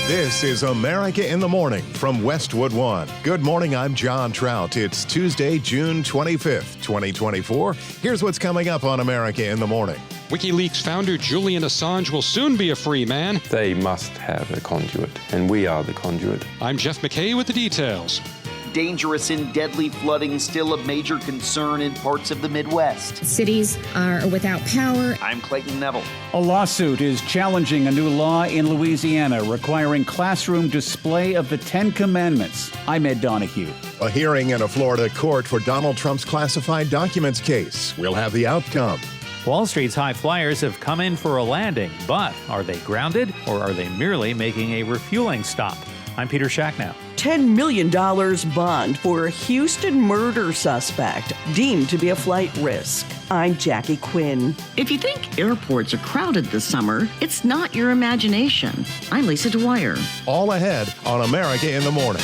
This is America in the Morning from Westwood One. Good morning, I'm John Trout. It's Tuesday, June 25th, 2024. Here's what's coming up on America in the Morning. WikiLeaks founder Julian Assange will soon be a free man. They must have a conduit, and we are the conduit. I'm Jeff McKay with the details. Dangerous and deadly flooding still a major concern in parts of the Midwest. Cities are without power. I'm Clayton Neville. A lawsuit is challenging a new law in Louisiana requiring classroom display of the Ten Commandments. I'm Ed Donahue. A hearing in a Florida court for Donald Trump's classified documents case. We'll have the outcome. Wall Street's high flyers have come in for a landing, but are they grounded or are they merely making a refueling stop? I'm Peter Schacknow. $10 million bond for a Houston murder suspect deemed to be a flight risk. I'm Jackie Quinn. If you think airports are crowded this summer, it's not your imagination. I'm Lisa Dwyer. All ahead on America in the Morning.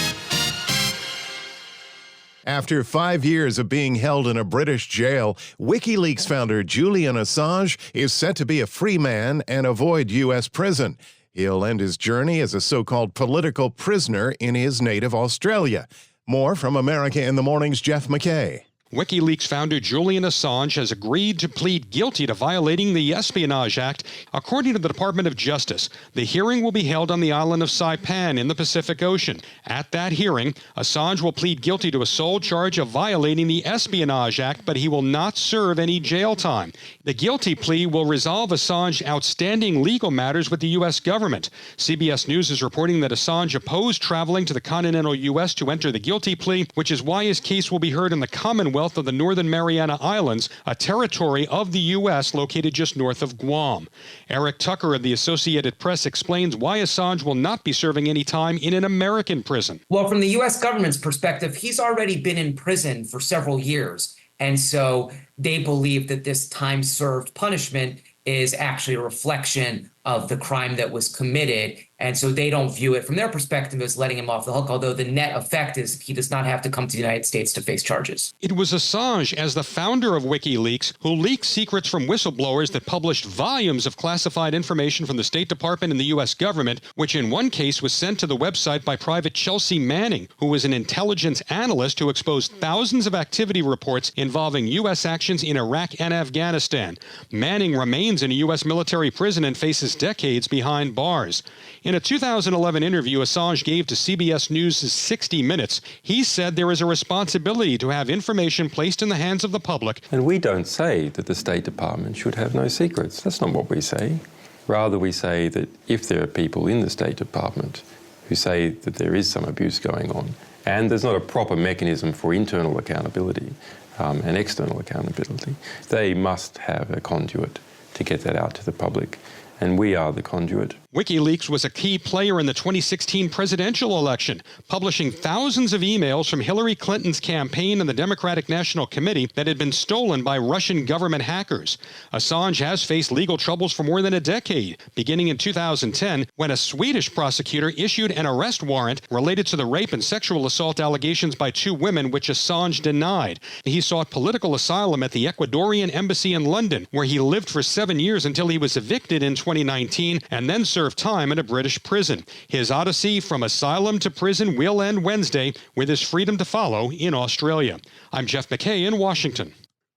After 5 years of being held in a British jail, WikiLeaks founder Julian Assange is set to be a free man and avoid U.S. prison. He'll end his journey as a so-called political prisoner in his native Australia. More from America in the Morning's Jeff McKay. WikiLeaks founder Julian Assange has agreed to plead guilty to violating the Espionage Act. According to the Department of Justice, the hearing will be held on the island of Saipan in the Pacific Ocean. At that hearing, Assange will plead guilty to a sole charge of violating the Espionage Act, but he will not serve any jail time. The guilty plea will resolve Assange's outstanding legal matters with the U.S. government. CBS News is reporting that Assange opposed traveling to the continental U.S. to enter the guilty plea, which is why his case will be heard in the Commonwealth of the Northern Mariana Islands, a territory of the U.S. located just north of Guam. Eric Tucker of the Associated Press explains why Assange will not be serving any time in an American prison. Well, from the U.S. government's perspective, he's already been in prison for several years. And so they believe that this time served punishment is actually a reflection of the crime that was committed. And so they don't view it from their perspective as letting him off the hook, although the net effect is he does not have to come to the United States to face charges. It was Assange, as the founder of WikiLeaks, who leaked secrets from whistleblowers that published volumes of classified information from the State Department and the U.S. government, which in one case was sent to the website by Private Chelsea Manning, who was an intelligence analyst who exposed thousands of activity reports involving U.S. actions in Iraq and Afghanistan. Manning remains in a U.S. military prison and faces decades behind bars. In a 2011 interview Assange gave to CBS News' 60 Minutes, he said there is a responsibility to have information placed in the hands of the public. And we don't say that the State Department should have no secrets. That's not what we say. Rather, we say that if there are people in the State Department who say that there is some abuse going on, and there's not a proper mechanism for internal accountability and external accountability, they must have a conduit to get that out to the public. And we are the conduit. WikiLeaks was a key player in the 2016 presidential election, publishing thousands of emails from Hillary Clinton's campaign and the Democratic National Committee that had been stolen by Russian government hackers. Assange has faced legal troubles for more than a decade, beginning in 2010, when a Swedish prosecutor issued an arrest warrant related to the rape and sexual assault allegations by two women, which Assange denied. He sought political asylum at the Ecuadorian embassy in London, where he lived for 7 years until he was evicted in 2019 and then served time in a British prison. His odyssey from asylum to prison will end Wednesday, with his freedom to follow in Australia. I'm Jeff McKay in Washington.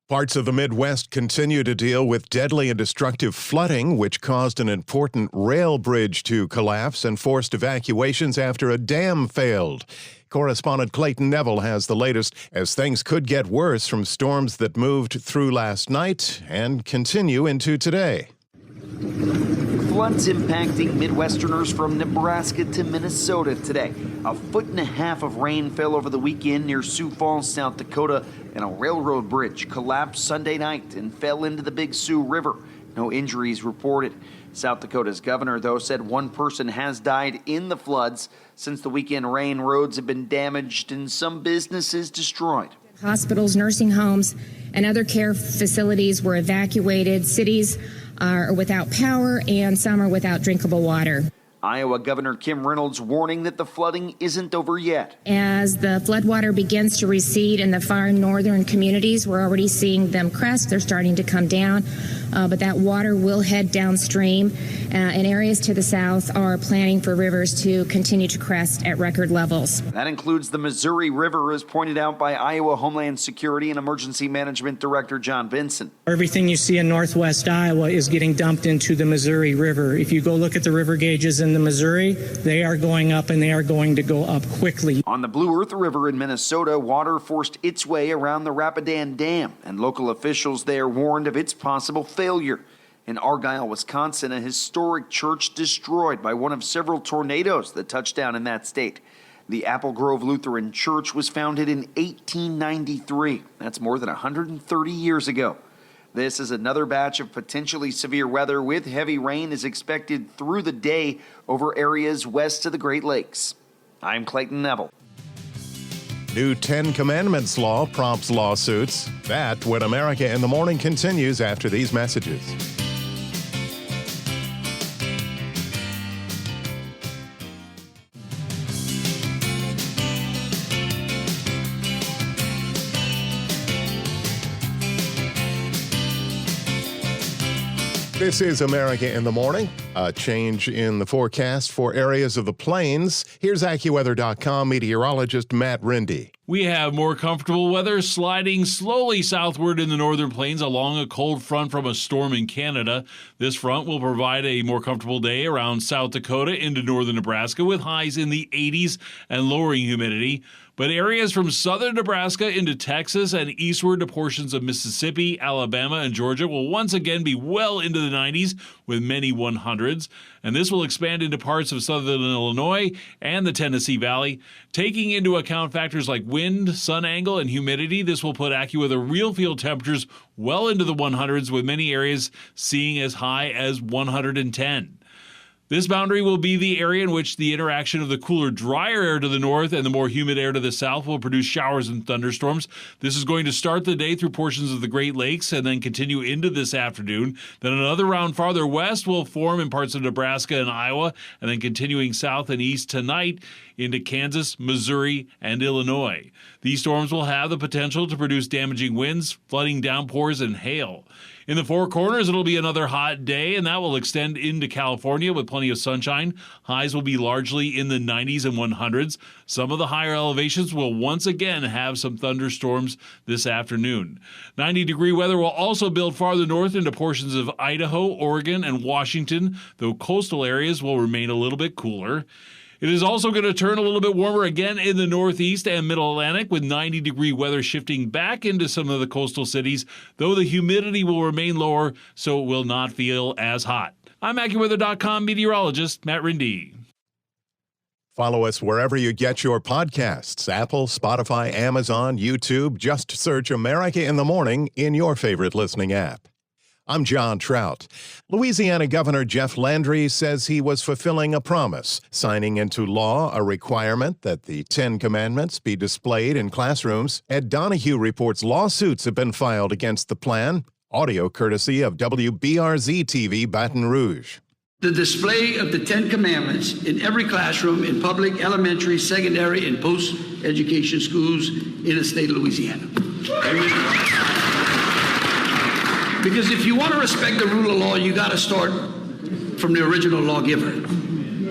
Parts of the Midwest continue to deal with deadly and destructive flooding, which caused an important rail bridge to collapse and forced evacuations after a dam failed. Correspondent Clayton Neville has the latest, as things could get worse from storms that moved through last night and continue into today. Floods impacting Midwesterners from Nebraska to Minnesota today. 1.5 feet of rain fell over the weekend near Sioux Falls, South Dakota, and a railroad bridge collapsed Sunday night and fell into the Big Sioux River. No injuries reported. South Dakota's governor, though, said one person has died in the floods. Since the weekend rain, roads have been damaged and some businesses destroyed. Hospitals, nursing homes, and other care facilities were evacuated. Cities are without power and some are without drinkable water. Iowa Governor Kim Reynolds warning that the flooding isn't over yet. As the floodwater begins to recede in the far northern communities, we're already seeing them crest. They're starting to come down, but that water will head downstream, and areas to the south are planning for rivers to continue to crest at record levels. That includes the Missouri River, as pointed out by Iowa Homeland Security and Emergency Management Director John Vinson. Everything you see in northwest Iowa is getting dumped into the Missouri River. If you go look at the river gauges in the Missouri, they are going up, and they are going to go up quickly. On the Blue Earth River in Minnesota, water forced its way around the Rapidan Dam, and local officials there warned of its possible failure. In Argyle, Wisconsin, a historic church destroyed by one of several tornadoes that touched down in that state. The Apple Grove Lutheran Church was founded in 1893. That's more than 130 years ago. This is another batch of potentially severe weather, with heavy rain is expected through the day over areas west of the Great Lakes. I'm Clayton Neville. New 10 Commandments law prompts lawsuits. That When America in the Morning continues after these messages. This is America in the Morning. A change in the forecast for areas of the plains. Here's AccuWeather.com meteorologist Matt Rindy. We have more comfortable weather sliding slowly southward in the northern plains along a cold front from a storm in Canada. This front will provide a more comfortable day around South Dakota into northern Nebraska with highs in the 80s and lowering humidity. But areas from southern Nebraska into Texas and eastward to portions of Mississippi, Alabama, and Georgia will once again be well into the 90s with many 100s. And this will expand into parts of southern Illinois and the Tennessee Valley. Taking into account factors like wind, sun angle, and humidity, this will put AccuWeather real field temperatures well into the 100s, with many areas seeing as high as 110. This boundary will be the area in which the interaction of the cooler, drier air to the north and the more humid air to the south will produce showers and thunderstorms. This is going to start the day through portions of the Great Lakes and then continue into this afternoon. Then another round farther west will form in parts of Nebraska and Iowa, and then continuing south and east tonight into Kansas, Missouri, and Illinois. These storms will have the potential to produce damaging winds, flooding, downpours, and hail. In the Four Corners, it'll be another hot day, and that will extend into California with plenty of sunshine. Highs will be largely in the 90s and 100s. Some of the higher elevations will once again have some thunderstorms this afternoon. 90-degree weather will also build farther north into portions of Idaho, Oregon, and Washington, though coastal areas will remain a little bit cooler. It is also going to turn a little bit warmer again in the Northeast and Mid-Atlantic, with 90-degree weather shifting back into some of the coastal cities, though the humidity will remain lower, so it will not feel as hot. I'm AccuWeather.com meteorologist Matt Rindy. Follow us wherever you get your podcasts. Apple, Spotify, Amazon, YouTube. Just search America in the Morning in your favorite listening app. I'm John Trout. Louisiana Governor Jeff Landry says he was fulfilling a promise, signing into law a requirement that the 10 Commandments be displayed in classrooms. Ed Donahue reports lawsuits have been filed against the plan. Audio courtesy of WBRZ-TV Baton Rouge. The display of the 10 Commandments in every classroom in public, elementary, secondary, and post-education schools in the state of Louisiana. Because if you want to respect the rule of law, you got to start from the original lawgiver,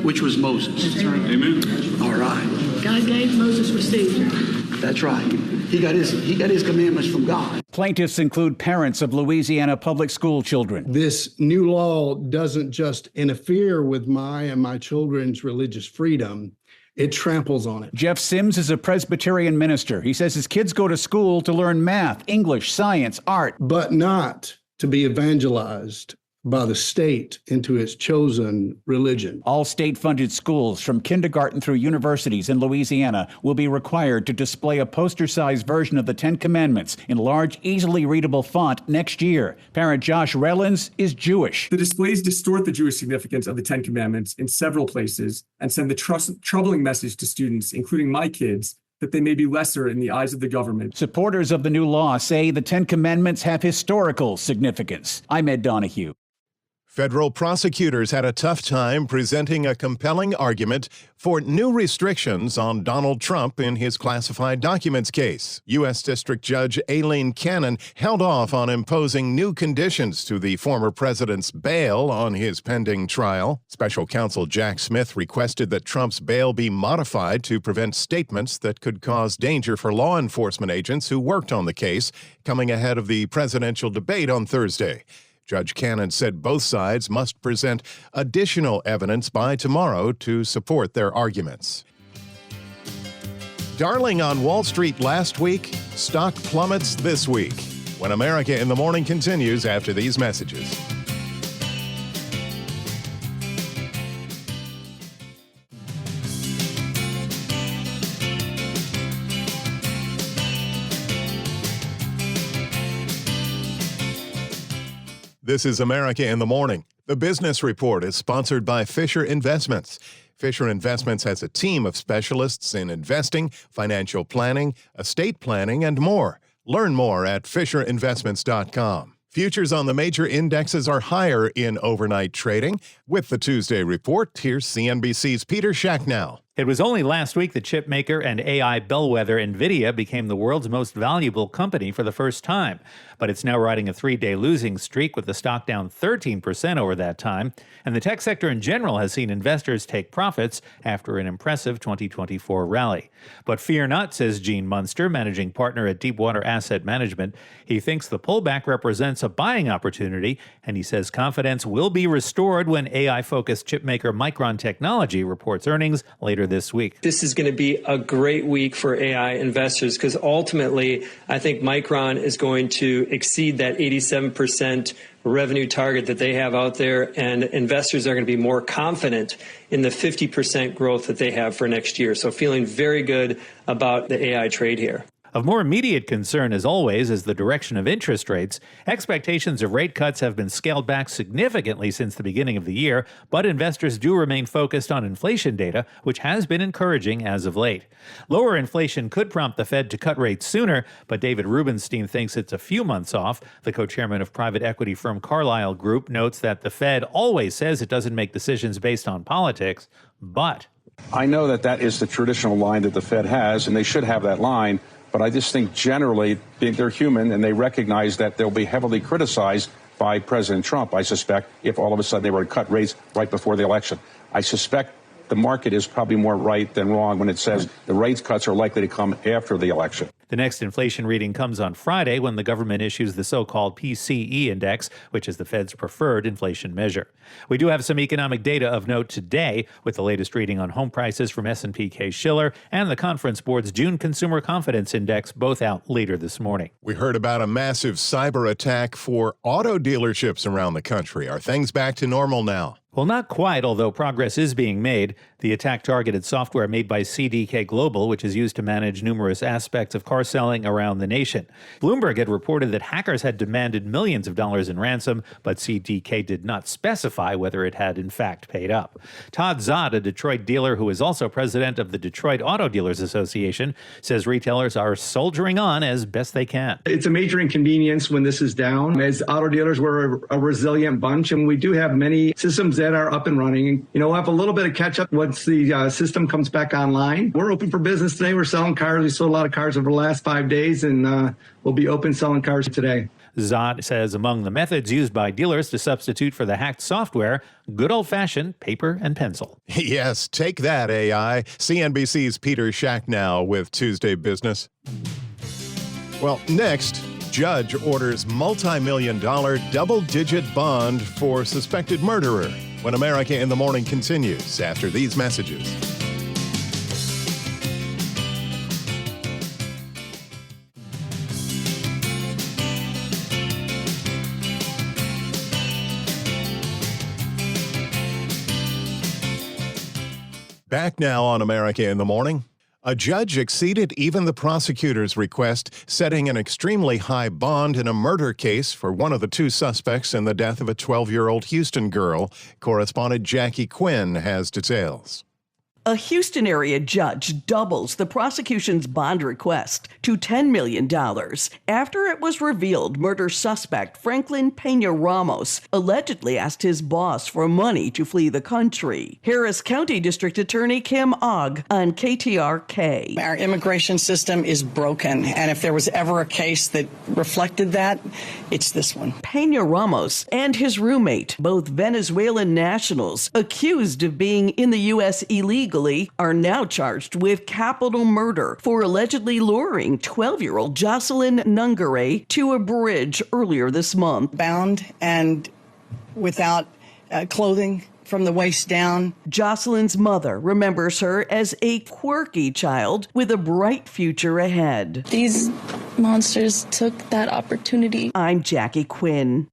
which was Moses. That's right. Amen. All right. God gave, Moses received. That's right. He got his commandments from God. Plaintiffs include parents of Louisiana public school children. This new law doesn't just interfere with my and my children's religious freedom. It tramples on it. Jeff Sims is a Presbyterian minister. He says his kids go to school to learn math, English, science, art. But not to be evangelized by the state into its chosen religion. All state-funded schools from kindergarten through universities in Louisiana will be required to display a poster-sized version of the 10 Commandments in large, easily readable font next year. Parent Josh Rellins is Jewish. The displays distort the Jewish significance of the 10 Commandments in several places and send the troubling message to students, including my kids, that they may be lesser in the eyes of the government. Supporters of the new law say the 10 Commandments have historical significance. I'm Ed Donahue. Federal prosecutors had a tough time presenting a compelling argument for new restrictions on Donald Trump in his classified documents case. U.S. District Judge Aileen Cannon held off on imposing new conditions to the former president's bail on his pending trial. Special counsel Jack Smith requested that Trump's bail be modified to prevent statements that could cause danger for law enforcement agents who worked on the case, coming ahead of the presidential debate on Thursday. Judge Cannon said both sides must present additional evidence by tomorrow to support their arguments. Darling on Wall Street last week, stock plummets this week. When America in the Morning continues after these messages. This is America in the Morning. The Business Report is sponsored by Fisher Investments. Fisher Investments has a team of specialists in investing, financial planning, estate planning, and more. Learn more at FisherInvestments.com. Futures on the major indexes are higher in overnight trading. With the Tuesday Report, here's CNBC's Peter Schacknow. It was only last week that chip maker and AI bellwether NVIDIA became the world's most valuable company for the first time. But it's now riding a 3-day losing streak with the stock down 13% over that time. And the tech sector in general has seen investors take profits after an impressive 2024 rally. But fear not, says Gene Munster, managing partner at Deepwater Asset Management. He thinks the pullback represents a buying opportunity, and he says confidence will be restored when AI-focused chipmaker Micron Technology reports earnings later this week. This is going to be a great week for AI investors because ultimately I think Micron is going to exceed that 87% revenue target that they have out there, and investors are going to be more confident in the 50% growth that they have for next year. So feeling very good about the AI trade here. Of more immediate concern, as always, is the direction of interest rates. Expectations of rate cuts have been scaled back significantly since the beginning of the year, but investors do remain focused on inflation data, which has been encouraging as of late. Lower inflation could prompt the Fed to cut rates sooner, but David Rubenstein thinks it's a few months off. The co-chairman of private equity firm Carlyle Group notes that the Fed always says it doesn't make decisions based on politics, but I know that is the traditional line that the Fed has, and they should have that line. But I just think generally they're human and they recognize that they'll be heavily criticized by President Trump, I suspect, if all of a sudden they were to cut rates right before the election. I suspect the market is probably more right than wrong when it says the rate cuts are likely to come after the election. The next inflation reading comes on Friday when the government issues the so-called PCE index, which is the Fed's preferred inflation measure. We do have some economic data of note today, with the latest reading on home prices from S&P Case-Shiller and the Conference Board's June Consumer Confidence Index, both out later this morning. We heard about a massive cyber attack for auto dealerships around the country. Are things back to normal now? Well, not quite, although progress is being made. The attack targeted software made by CDK Global, which is used to manage numerous aspects of car selling around the nation. Bloomberg had reported that hackers had demanded millions of dollars in ransom, but CDK did not specify whether it had in fact paid up. Todd Zott, a Detroit dealer who is also president of the Detroit Auto Dealers Association, says retailers are soldiering on as best they can. It's a major inconvenience when this is down. As auto dealers, we're a resilient bunch, and we do have many systems that are up and running. We'll have a little bit of catch up once the system comes back online. We're open for business today. We're selling cars. We sold a lot of cars over the last 5 days, and we'll be open selling cars today. Zott says among the methods used by dealers to substitute for the hacked software, good old-fashioned paper and pencil. Yes, take that, AI. CNBC's Peter Schacknow with Tuesday Business. Well, next, judge orders multi-million-dollar double-digit bond for suspected murderer. When America in the Morning continues after these messages. Back now on America in the Morning. A judge exceeded even the prosecutor's request, setting an extremely high bond in a murder case for one of the two suspects in the death of a 12-year-old Houston girl. Correspondent Jackie Quinn has details. A Houston area judge doubles the prosecution's bond request to $10 million after it was revealed murder suspect Franklin Pena Ramos allegedly asked his boss for money to flee the country. Harris County District Attorney Kim Ogg on KTRK. Our immigration system is broken, and if there was ever a case that reflected that, it's this one. Pena Ramos and his roommate, both Venezuelan nationals accused of being in the U.S. illegally, are now charged with capital murder for allegedly luring 12-year-old Jocelyn Nungare to a bridge earlier this month. Bound and without clothing from the waist down. Jocelyn's mother remembers her as a quirky child with a bright future ahead. These monsters took that opportunity. I'm Jackie Quinn.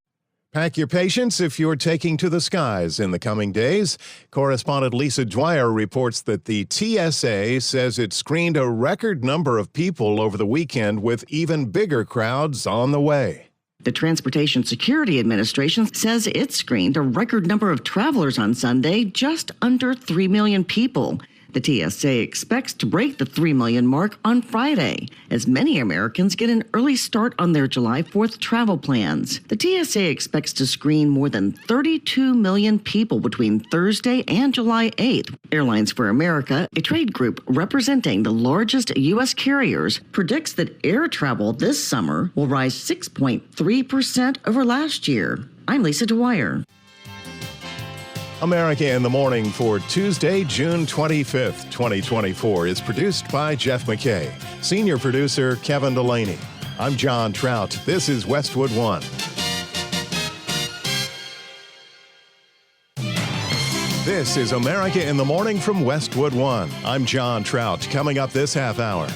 Pack your patience if you're taking to the skies in the coming days. Correspondent Lisa Dwyer reports that the TSA says it screened a record number of people over the weekend, with even bigger crowds on the way. The Transportation Security Administration says it screened a record number of travelers on Sunday, just under 3 million people. The TSA expects to break the 3 million mark on Friday, as many Americans get an early start on their July 4th travel plans. The TSA expects to screen more than 32 million people between Thursday and July 8th. Airlines for America, a trade group representing the largest U.S. carriers, predicts that air travel this summer will rise 6.3% over last year. I'm Lisa Dwyer. America in the Morning for Tuesday, June 25th, 2024 is produced by Jeff McKay. Senior producer Kevin Delaney. I'm John Trout. This is Westwood One. This is America in the Morning from Westwood One. I'm John Trout. Coming up this half hour.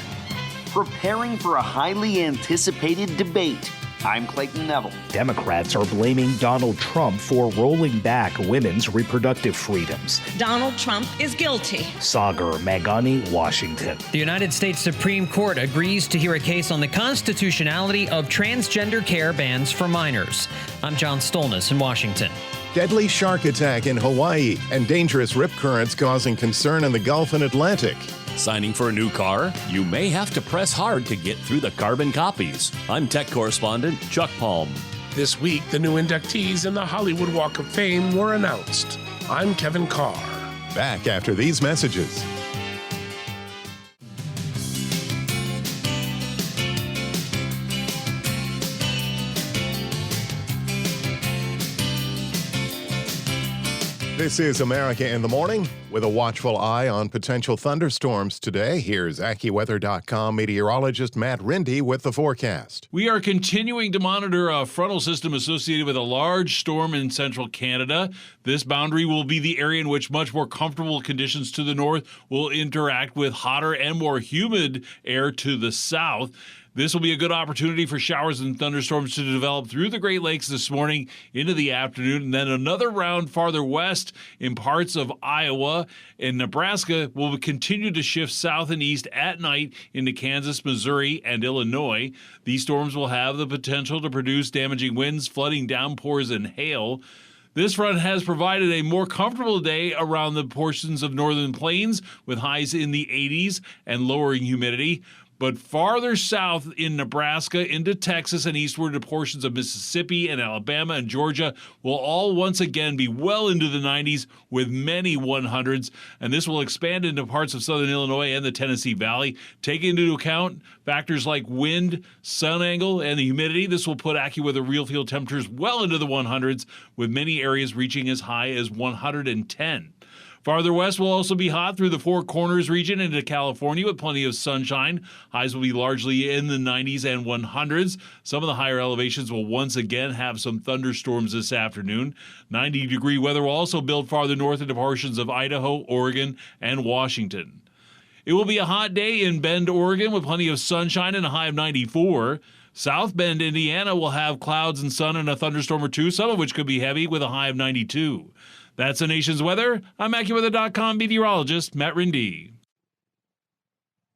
Preparing for a highly anticipated debate. I'm Clayton Neville. Democrats are blaming Donald Trump for rolling back women's reproductive freedoms. Donald Trump is guilty. Sagar Meghani, Washington. The United States Supreme Court agrees to hear a case on the constitutionality of transgender care bans for minors. I'm John Stolness in Washington. Deadly shark attack in Hawaii and dangerous rip currents causing concern in the Gulf and Atlantic. Signing for a new car? You may have to press hard to get through the carbon copies. I'm tech correspondent Chuck Palm. This week, the new inductees in the Hollywood Walk of Fame were announced. I'm Kevin Carr. Back after these messages. This is America in the Morning. With a watchful eye on potential thunderstorms today, here's AccuWeather.com meteorologist Matt Rindy with the forecast. We are continuing to monitor a frontal system associated with a large storm in central Canada. This boundary will be the area in which much more comfortable conditions to the north will interact with hotter and more humid air to the south. This will be a good opportunity for showers and thunderstorms to develop through the Great Lakes this morning into the afternoon, and then another round farther west in parts of Iowa and Nebraska will continue to shift south and east at night into Kansas, Missouri, and Illinois. These storms will have the potential to produce damaging winds, flooding, downpours, and hail. This front has provided a more comfortable day around the portions of northern plains with highs in the 80s and lowering humidity. But farther south in Nebraska into Texas and eastward to portions of Mississippi and Alabama and Georgia will all once again be well into the 90s with many 100s. And this will expand into parts of southern Illinois and the Tennessee Valley. Taking into account factors like wind, sun angle, and the humidity, this will put AccuWeather real field temperatures well into the 100s, with many areas reaching as high as 110. Farther west will also be hot through the Four Corners region into California with plenty of sunshine. Highs will be largely in the 90s and 100s. Some of the higher elevations will once again have some thunderstorms this afternoon. 90-degree weather will also build farther north into portions of Idaho, Oregon, and Washington. It will be a hot day in Bend, Oregon with plenty of sunshine and a high of 94. South Bend, Indiana will have clouds and sun and a thunderstorm or two, some of which could be heavy with a high of 92. That's the nation's weather. I'm AccuWeather.com meteorologist Matt Rindy.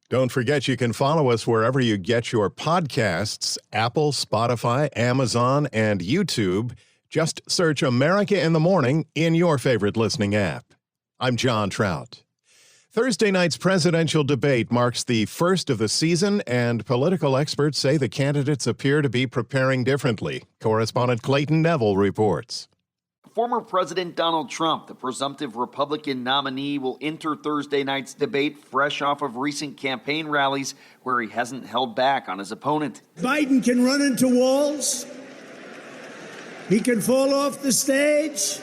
Don't forget you can follow us wherever you get your podcasts, Apple, Spotify, Amazon, and YouTube. Just search America in the Morning in your favorite listening app. I'm John Trout. Thursday night's presidential debate marks the first of the season, and political experts say the candidates appear to be preparing differently. Correspondent Clayton Neville reports. Former President Donald Trump, the presumptive Republican nominee, will enter Thursday night's debate fresh off of recent campaign rallies where he hasn't held back on his opponent. Biden can run into walls. He can fall off the stage.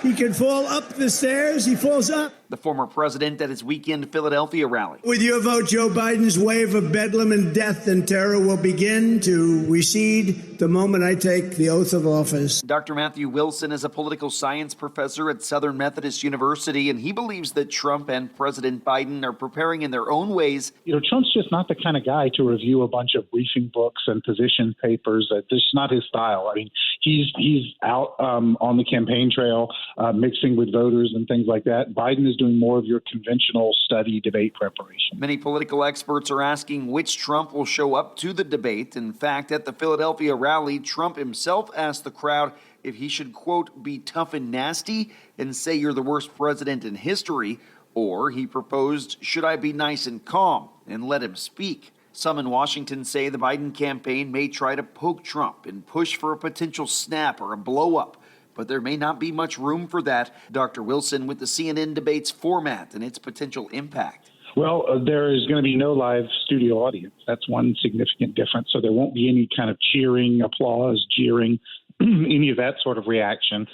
He can fall up the stairs. He falls up. The former president at his weekend Philadelphia rally. With your vote, Joe Biden's wave of bedlam and death and terror will begin to recede the moment I take the oath of office. Dr. Matthew Wilson is a political science professor at Southern Methodist University, and he believes that Trump and President Biden are preparing in their own ways. Trump's just not the kind of guy to review a bunch of briefing books and position papers. That's just not his style. I mean, he's out on the campaign trail, mixing with voters and things like that. Biden is doing more of your conventional study debate preparation. Many political experts are asking which Trump will show up to the debate. In fact, at the Philadelphia rally, Trump himself asked the crowd if he should, quote, be tough and nasty and say you're the worst president in history, or he proposed, should I be nice and calm and let him speak? Some in Washington say the Biden campaign may try to poke Trump and push for a potential snap or a blow-up. But there may not be much room for that. Dr. Wilson with the CNN debates format and its potential impact. Well, there is going to be no live studio audience. That's one significant difference. So there won't be any kind of cheering, applause, jeering, any of that sort of reaction.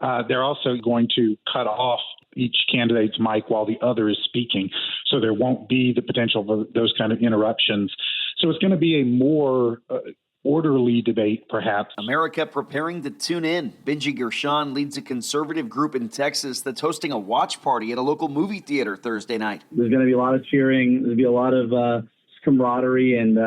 They're also going to cut off each candidate's mic while the other is speaking. So there won't be the potential for those kind of interruptions. So it's going to be a more orderly debate, perhaps. America preparing to tune in. Benji Gershon leads a conservative group in Texas that's hosting a watch party at a local movie theater Thursday night. There's going to be a lot of cheering. There'll be a lot of camaraderie, and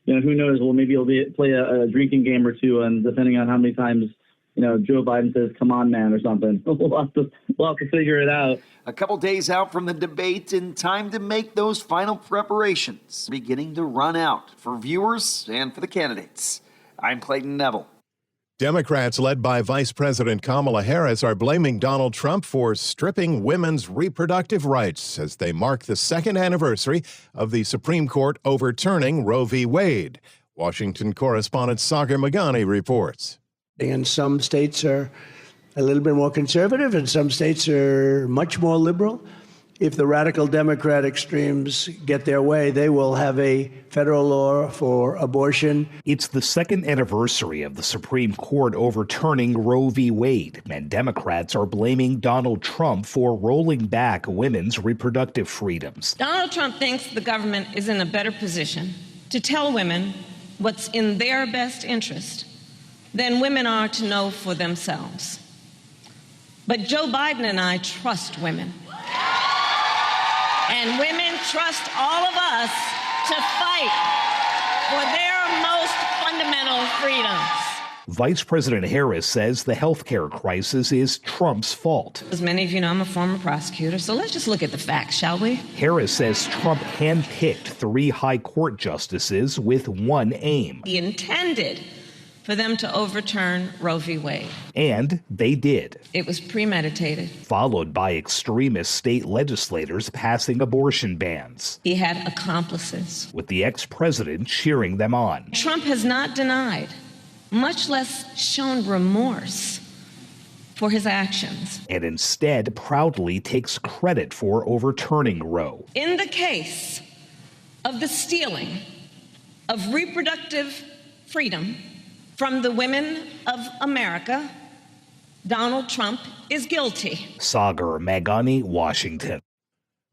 who knows? Well, maybe you'll play a drinking game or two, and depending on how many times Joe Biden says, "Come on, man," or something. We'll have to figure it out. A couple days out from the debate, and time to make those final preparations beginning to run out for viewers and for the candidates. I'm Clayton Neville. Democrats, led by Vice President Kamala Harris, are blaming Donald Trump for stripping women's reproductive rights as they mark the second anniversary of the Supreme Court overturning Roe v. Wade. Washington correspondent Sagar Magani reports. And some states are a little bit more conservative, and some states are much more liberal. If the radical Democrat extremes get their way, they will have a federal law for abortion. It's the second anniversary of the Supreme Court overturning Roe v. Wade, and Democrats are blaming Donald Trump for rolling back women's reproductive freedoms. Donald Trump thinks the government is in a better position to tell women what's in their best interest than women are to know for themselves. But Joe Biden and I trust women. And women trust all of us to fight for their most fundamental freedoms. Vice President Harris says the healthcare crisis is Trump's fault. As many of you know, I'm a former prosecutor, so let's just look at the facts, shall we? Harris says Trump handpicked 3 high court justices with one aim. He intended for them to overturn Roe v. Wade. And they did. It was premeditated. Followed by extremist state legislators passing abortion bans. He had accomplices. With the ex-president cheering them on. Trump has not denied, much less shown remorse for his actions. And instead proudly takes credit for overturning Roe. In the case of the stealing of reproductive freedom from the women of America, Donald Trump is guilty. Sagar Magani, Washington.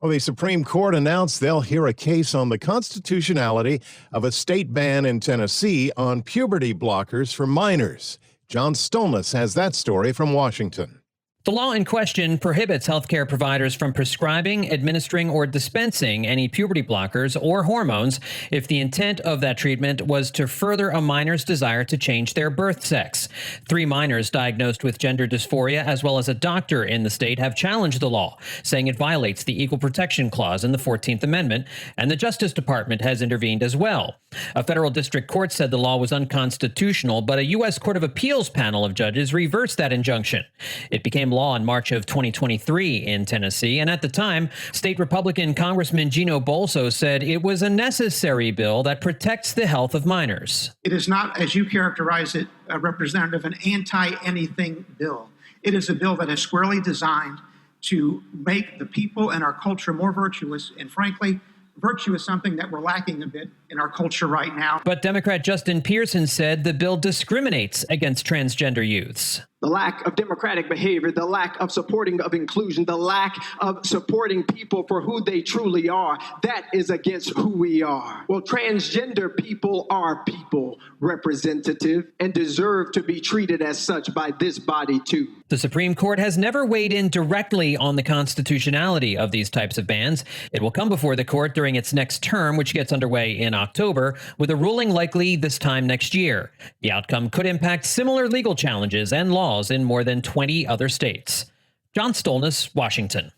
Well, the Supreme Court announced they'll hear a case on the constitutionality of a state ban in Tennessee on puberty blockers for minors. John Stolness has that story from Washington. The law in question prohibits healthcare providers from prescribing, administering, or dispensing any puberty blockers or hormones if the intent of that treatment was to further a minor's desire to change their birth sex. 3 minors diagnosed with gender dysphoria, as well as a doctor in the state, have challenged the law, saying it violates the Equal Protection Clause in the 14th Amendment, and the Justice Department has intervened as well. A federal district court said the law was unconstitutional, but a U.S. Court of Appeals panel of judges reversed that injunction. It became law in March of 2023 in Tennessee. And at the time, state Republican Congressman Gino Bolso said it was a necessary bill that protects the health of minors. It is not, as you characterize it, Representative, an anti-anything bill. It is a bill that is squarely designed to make the people and our culture more virtuous. And frankly, virtue is something that we're lacking a bit in our culture right now. But Democrat Justin Pearson said the bill discriminates against transgender youths. The lack of democratic behavior, the lack of supporting of inclusion, the lack of supporting people for who they truly are, that is against who we are. Well, transgender people are people, Representative, and deserve to be treated as such by this body too. The Supreme Court has never weighed in directly on the constitutionality of these types of bans. It will come before the court during its next term, which gets underway in October, with a ruling likely this time next year. The outcome could impact similar legal challenges and laws in more than 20 other states. John Stolness, Washington.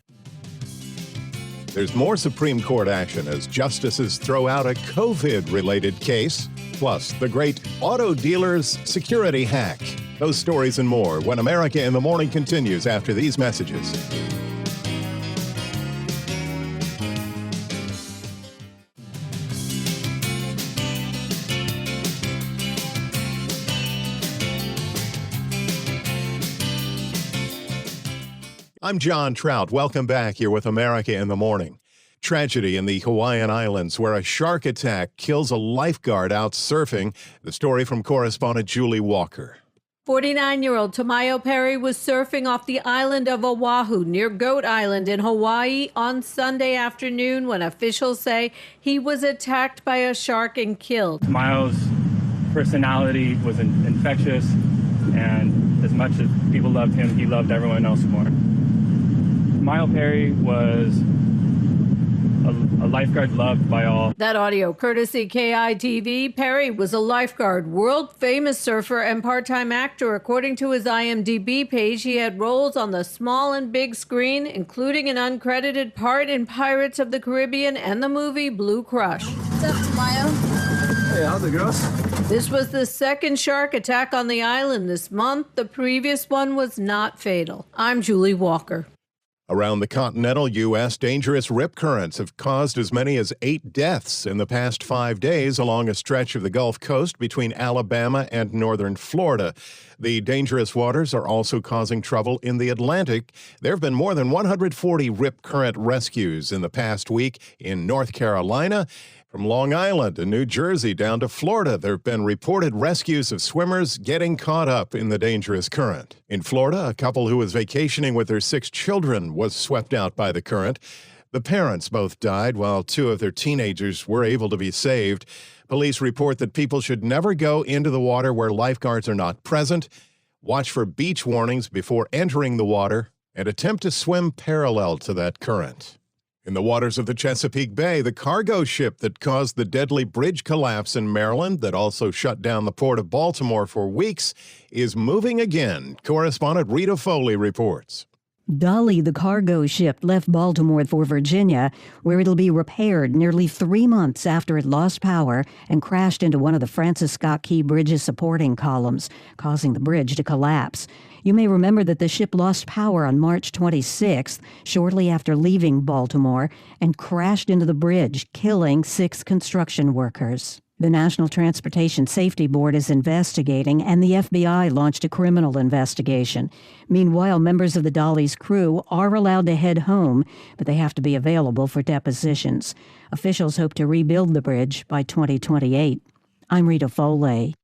There's more Supreme Court action as justices throw out a COVID-related case, plus the great auto dealer's security hack. Those stories and more when America in the Morning continues after these messages. I'm John Trout. Welcome back here with America in the Morning. Tragedy in the Hawaiian Islands where a shark attack kills a lifeguard out surfing. The story from correspondent Julie Walker. 49-year-old Tamayo Perry was surfing off the island of Oahu near Goat Island in Hawaii on Sunday afternoon when officials say he was attacked by a shark and killed. Tamayo's personality was infectious, and as much as people loved him, he loved everyone else more. Tamayo Perry was a lifeguard loved by all. That audio courtesy KITV. Perry was a lifeguard, world-famous surfer, and part-time actor. According to his IMDb page, he had roles on the small and big screen, including an uncredited part in Pirates of the Caribbean and the movie Blue Crush. What's up, Tamayo? Hey, how's it, girls? This was the second shark attack on the island this month. The previous one was not fatal. I'm Julie Walker. Around the continental U.S., dangerous rip currents have caused as many as 8 deaths in the past 5 days along a stretch of the Gulf Coast between Alabama and northern Florida. The dangerous waters are also causing trouble in the Atlantic. There have been more than 140 rip current rescues in the past week in North Carolina. From Long Island and New Jersey down to Florida, there have been reported rescues of swimmers getting caught up in the dangerous current. In Florida, a couple who was vacationing with their 6 children was swept out by the current. The parents both died, while 2 of their teenagers were able to be saved. Police report that people should never go into the water where lifeguards are not present, watch for beach warnings before entering the water, and attempt to swim parallel to that current. In the waters of the Chesapeake Bay, the cargo ship that caused the deadly bridge collapse in Maryland that also shut down the port of Baltimore for weeks is moving again. Correspondent Rita Foley reports. Dolly, the cargo ship, left Baltimore for Virginia, where it'll be repaired nearly 3 months after it lost power and crashed into one of the Francis Scott Key Bridge's supporting columns, causing the bridge to collapse. You may remember that the ship lost power on March 26th, shortly after leaving Baltimore, and crashed into the bridge, killing 6 construction workers. The National Transportation Safety Board is investigating, and the FBI launched a criminal investigation. Meanwhile, members of the Dolly's crew are allowed to head home, but they have to be available for depositions. Officials hope to rebuild the bridge by 2028. I'm Rita Foley.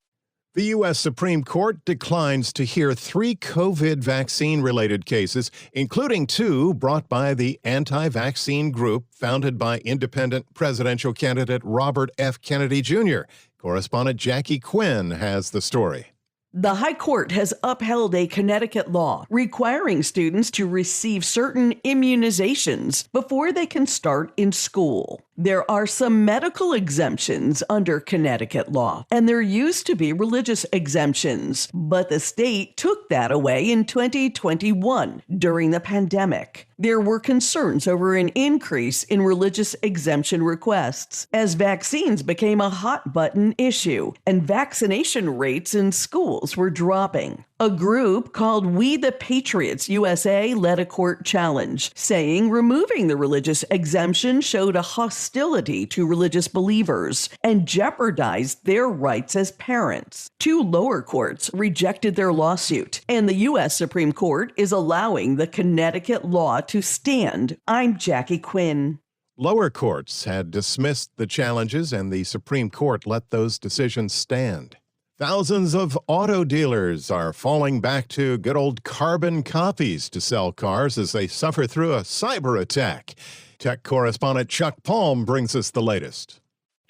The U.S. Supreme Court declines to hear 3 COVID vaccine-related cases, including 2 brought by the anti-vaccine group founded by independent presidential candidate Robert F. Kennedy Jr. Correspondent Jackie Quinn has the story. The High Court has upheld a Connecticut law requiring students to receive certain immunizations before they can start in school. There are some medical exemptions under Connecticut law, and there used to be religious exemptions, but the state took that away in 2021 during the pandemic. There were concerns over an increase in religious exemption requests as vaccines became a hot-button issue and vaccination rates in schools were dropping. A group called We the Patriots USA led a court challenge, saying removing the religious exemption showed a hostility to religious believers and jeopardized their rights as parents. 2 lower courts rejected their lawsuit, and the U.S. Supreme Court is allowing the Connecticut law to stand. I'm Jackie Quinn. Lower courts had dismissed the challenges, and the Supreme Court let those decisions stand. Thousands of auto dealers are falling back to good old carbon copies to sell cars as they suffer through a cyber attack. Tech correspondent Chuck Palm brings us the latest.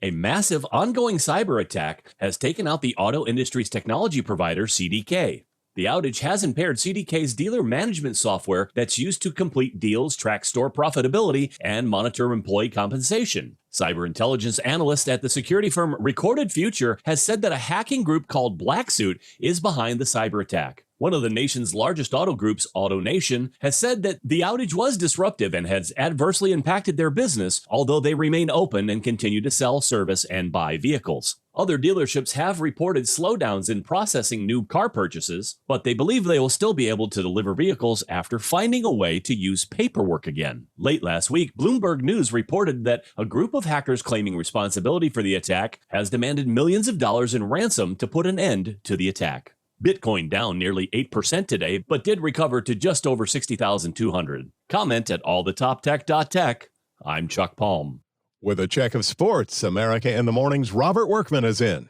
A massive ongoing cyber attack has taken out the auto industry's technology provider, CDK. The outage has impaired CDK's dealer management software that's used to complete deals, track store profitability, and monitor employee compensation. Cyber intelligence analyst at the security firm Recorded Future has said that a hacking group called Black Suit is behind the cyber attack. One of the nation's largest auto groups, AutoNation, has said that the outage was disruptive and has adversely impacted their business, although they remain open and continue to sell, service, and buy vehicles. Other dealerships have reported slowdowns in processing new car purchases, but they believe they will still be able to deliver vehicles after finding a way to use paperwork again. Late last week, Bloomberg News reported that a group of hackers claiming responsibility for the attack has demanded millions of dollars in ransom to put an end to the attack. Bitcoin down nearly 8% today, but did recover to just over 60,200. Comment at allthetoptech.tech. I'm Chuck Palm. With a check of sports, America in the Morning's Robert Workman is in.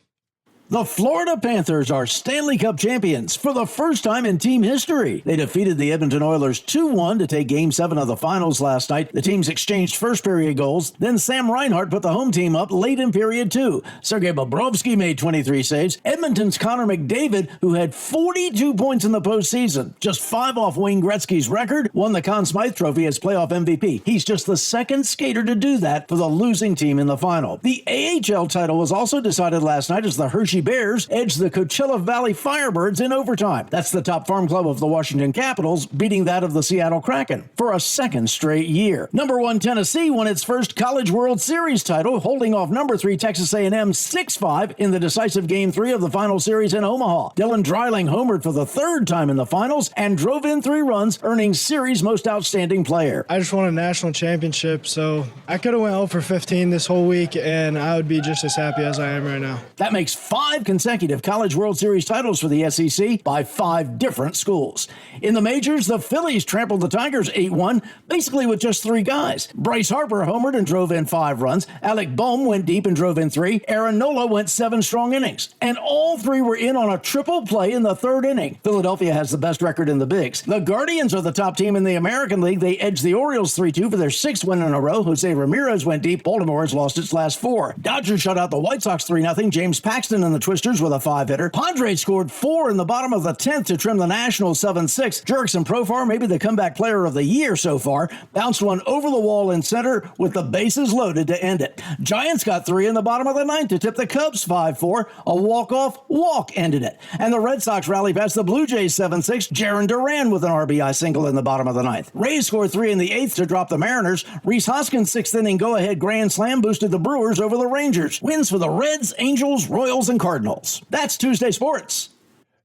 The Florida Panthers are Stanley Cup champions for the first time in team history. They defeated the Edmonton Oilers 2-1 to take Game 7 of the finals last night. The teams exchanged first-period goals. Then Sam Reinhart put the home team up late in period 2. Sergei Bobrovsky made 23 saves. Edmonton's Connor McDavid, who had 42 points in the postseason, just 5 off Wayne Gretzky's record, won the Conn Smythe Trophy as playoff MVP. He's just the second skater to do that for the losing team in the final. The AHL title was also decided last night as the Hershey Bears edged the Coachella Valley Firebirds in overtime. That's the top farm club of the Washington Capitals, beating that of the Seattle Kraken for a second straight year. Number 1 Tennessee won its first College World Series title, holding off number 3 Texas A&M 6-5 in the decisive Game 3 of the final series in Omaha. Dylan Dreiling homered for the third time in the finals and drove in 3 runs, earning series most outstanding player. I just won a national championship, so I could have went 0 for 15 this whole week, and I would be just as happy as I am right now. That makes 5 consecutive College World Series titles for the SEC by 5 different schools. In the majors, the Phillies trampled the Tigers 8-1, basically with just 3 guys. Bryce Harper homered and drove in 5 runs. Alec Boehm went deep and drove in 3. Aaron Nola went 7 strong innings. And all 3 were in on a triple play in the 3rd inning. Philadelphia has the best record in the bigs. The Guardians are the top team in the American League. They edged the Orioles 3-2 for their 6th win in a row. Jose Ramirez went deep. Baltimore has lost its last 4. Dodgers shut out the White Sox 3-0. James Paxton and the Twisters with a 5-hitter. Padres scored 4 in the bottom of the 10th to trim the Nationals 7-6. Jurickson Profar, maybe the comeback player of the year so far, bounced one over the wall in center with the bases loaded to end it. Giants got 3 in the bottom of the 9th to tip the Cubs 5-4. A walk-off walk ended it. And the Red Sox rallied past the Blue Jays 7-6. Jaron Duran with an RBI single in the bottom of the 9th. Rays scored 3 in the 8th to drop the Mariners. Rhys Hoskins' 6th inning go-ahead grand slam boosted the Brewers over the Rangers. Wins for the Reds, Angels, Royals, and Cardinals. That's Tuesday Sports.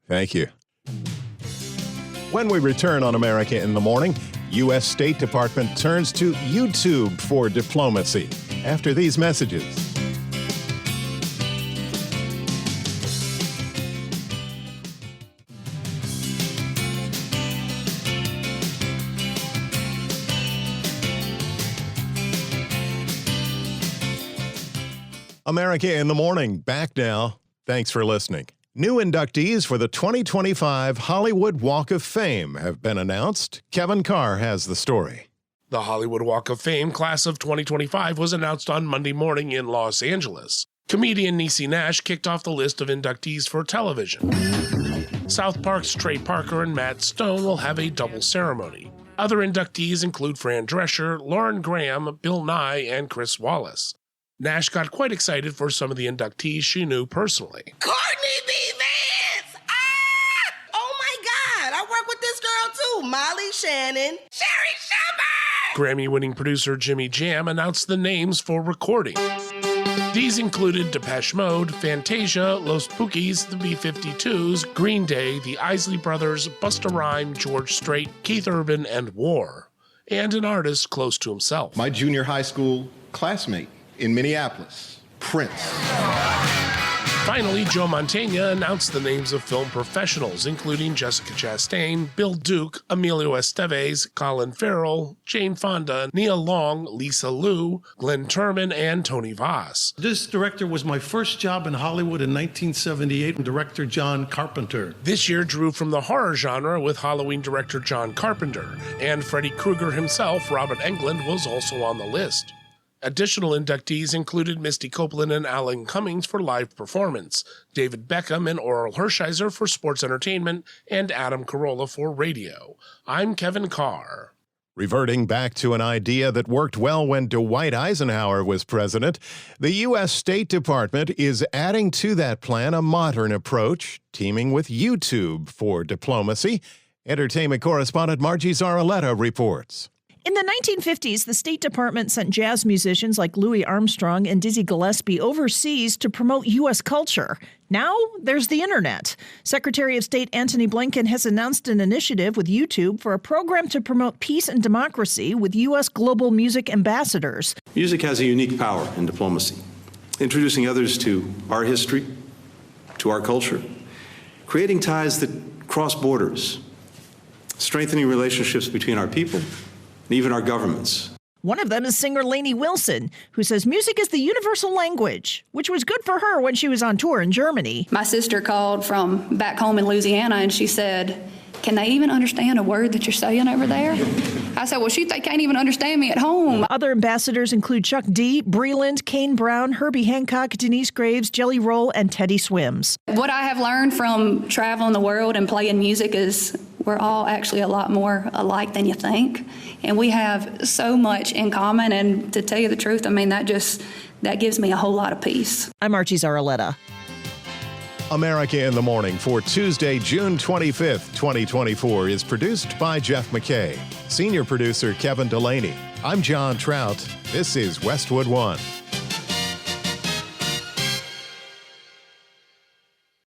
Thank you. When we return on America in the Morning, U.S. State Department turns to YouTube for diplomacy. After these messages. America in the Morning, back now. Thanks for listening. New inductees for the 2025 Hollywood Walk of Fame have been announced. Kevin Carr has the story. The Hollywood Walk of Fame class of 2025 was announced on Monday morning in Los Angeles. Comedian Niecy Nash kicked off the list of inductees for television. South Park's Trey Parker and Matt Stone will have a double ceremony. Other inductees include Fran Drescher, Lauren Graham, Bill Nye, and Chris Wallace. Nash got quite excited for some of the inductees she knew personally. Courtney B. Vance! Ah! Oh my God! I work with this girl too, Molly Shannon. Sherry Shepherd! Grammy-winning producer Jimmy Jam announced the names for recording. These included Depeche Mode, Fantasia, Los Pookies, the B-52s, Green Day, the Isley Brothers, Busta Rhymes, George Strait, Keith Urban, and War, and an artist close to himself. My junior high school classmate in Minneapolis, Prince. Finally, Joe Mantegna announced the names of film professionals, including Jessica Chastain, Bill Duke, Emilio Estevez, Colin Farrell, Jane Fonda, Nia Long, Lisa Liu, Glenn Turman, and Tony Voss. This director was my first job in Hollywood in 1978, director John Carpenter. This year drew from the horror genre with Halloween director John Carpenter, and Freddy Krueger himself, Robert Englund, was also on the list. Additional inductees included Misty Copeland and Alan Cummings for live performance, David Beckham and Oral Hershiser for sports entertainment, and Adam Carolla for radio. I'm Kevin Carr. Reverting back to an idea that worked well when Dwight Eisenhower was president, the U.S. State Department is adding to that plan a modern approach, teaming with YouTube for diplomacy. Entertainment correspondent Margie Zaraletta reports. In the 1950s, the State Department sent jazz musicians like Louis Armstrong and Dizzy Gillespie overseas to promote U.S. culture. Now there's the internet. Secretary of State Antony Blinken has announced an initiative with YouTube for a program to promote peace and democracy with U.S. global music ambassadors. Music has a unique power in diplomacy, introducing others to our history, to our culture, creating ties that cross borders, strengthening relationships between our people and even our governments. One of them is singer Lainey Wilson, who says music is the universal language, which was good for her when she was on tour in Germany. My sister called from back home in Louisiana, and she said, "Can they even understand a word that you're saying over there?" I said, "Well, shoot, they can't even understand me at home." Other ambassadors include Chuck D, Breland, Kane Brown, Herbie Hancock, Denise Graves, Jelly Roll, and Teddy Swims. What I have learned from traveling the world and playing music is we're all actually a lot more alike than you think. And we have so much in common. And to tell you the truth, I mean, that gives me a whole lot of peace. I'm Archie Zaraletta. America in the Morning for Tuesday, June 25th, 2024 is produced by Jeff McKay. Senior producer Kevin Delaney. I'm John Trout. This is Westwood One.